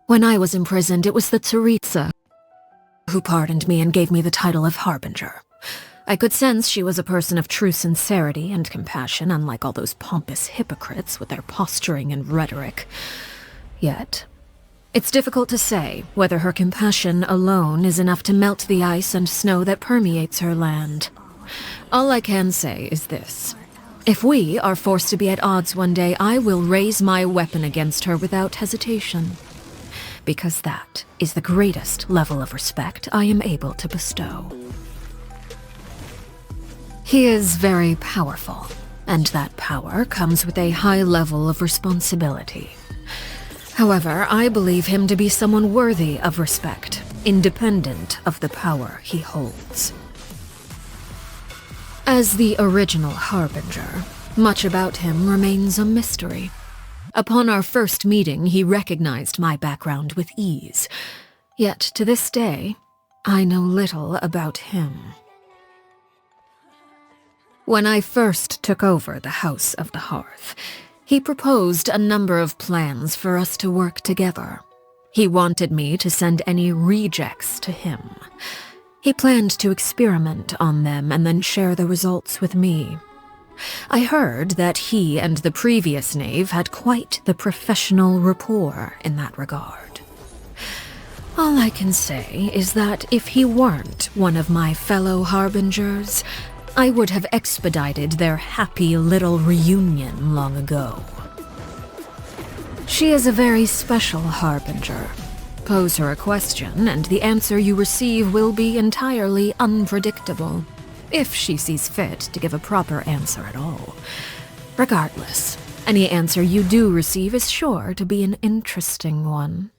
When I was imprisoned, it was the Tsaritsa who pardoned me and gave me the title of Harbinger. I could sense she was a person of true sincerity and compassion, unlike all those pompous hypocrites with their posturing and rhetoric. Yet, it's difficult to say whether her compassion alone is enough to melt the ice and snow that permeates her land. All I can say is this. If we are forced to be at odds one day, I will raise my weapon against her without hesitation. Because that is the greatest level of respect I am able to bestow. He is very powerful, and that power comes with a high level of responsibility. However, I believe him to be someone worthy of respect, independent of the power he holds. As the original Harbinger, much about him remains a mystery. Upon our first meeting, he recognized my background with ease. Yet, to this day, I know little about him. When I first took over the House of the Hearth, he proposed a number of plans for us to work together. He wanted me to send any rejects to him. He planned to experiment on them and then share the results with me. I heard that he and the previous knave had quite the professional rapport in that regard. All I can say is that if he weren't one of my fellow Harbingers, I would have expedited their happy little reunion long ago. She is a very special Harbinger. Pose her a question, and the answer you receive will be entirely unpredictable, if she sees fit to give a proper answer at all. Regardless, any answer you do receive is sure to be an interesting one.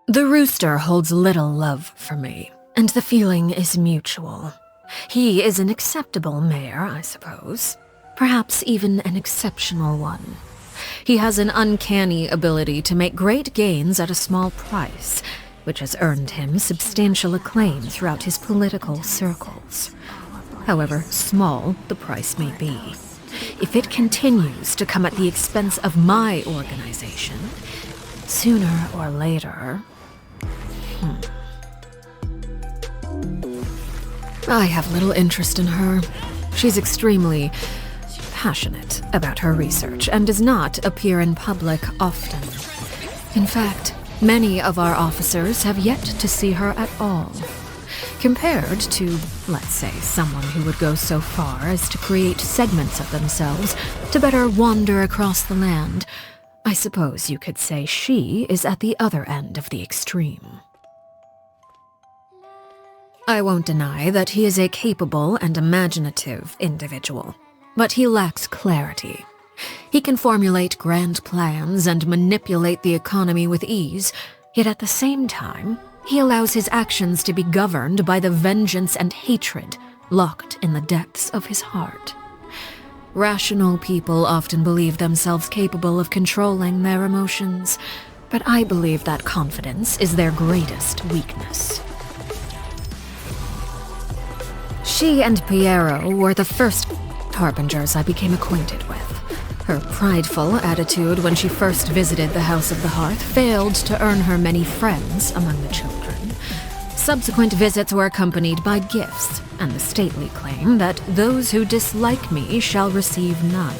The rooster holds little love for me, and the feeling is mutual. He is an acceptable mayor, I suppose. Perhaps even an exceptional one. He has an uncanny ability to make great gains at a small price, which has earned him substantial acclaim throughout his political circles. However small the price may be, if it continues to come at the expense of my organization, sooner or later... I have little interest in her. She's extremely passionate about her research and does not appear in public often. In fact, many of our officers have yet to see her at all. Compared to, let's say, someone who would go so far as to create segments of themselves to better wander across the land, I suppose you could say she is at the other end of the extreme. I won't deny that he is a capable and imaginative individual, but he lacks clarity. He can formulate grand plans and manipulate the economy with ease, yet at the same time, he allows his actions to be governed by the vengeance and hatred locked in the depths of his heart. Rational people often believe themselves capable of controlling their emotions, but I believe that confidence is their greatest weakness. She and Piero were the first Harbingers I became acquainted with. Her prideful attitude when she first visited the House of the Hearth failed to earn her many friends among the children. Subsequent visits were accompanied by gifts, and the stately claim that those who dislike me shall receive none.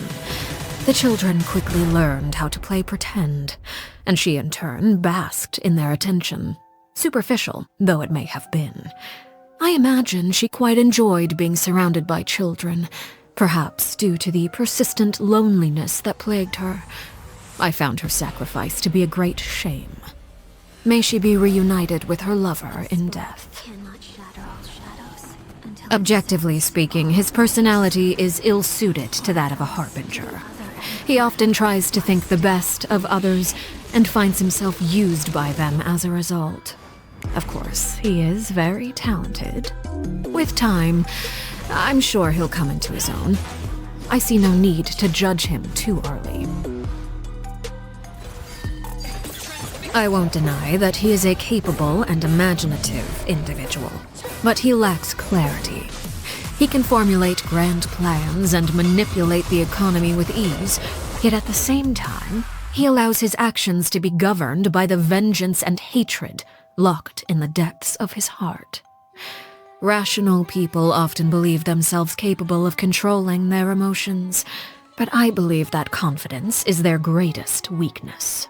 The children quickly learned how to play pretend, and she in turn basked in their attention, superficial though it may have been. I imagine she quite enjoyed being surrounded by children, perhaps due to the persistent loneliness that plagued her. I found her sacrifice to be a great shame. May she be reunited with her lover in death. Objectively speaking, his personality is ill-suited to that of a Harbinger. He often tries to think the best of others and finds himself used by them as a result. Of course, he is very talented. With time, I'm sure he'll come into his own. I see no need to judge him too early. I won't deny that he is a capable and imaginative individual, but he lacks clarity. He can formulate grand plans and manipulate the economy with ease, yet at the same time, He allows his actions to be governed by the vengeance and hatred locked in the depths of his heart. Rational people often believe themselves capable of controlling their emotions, but I believe that confidence is their greatest weakness.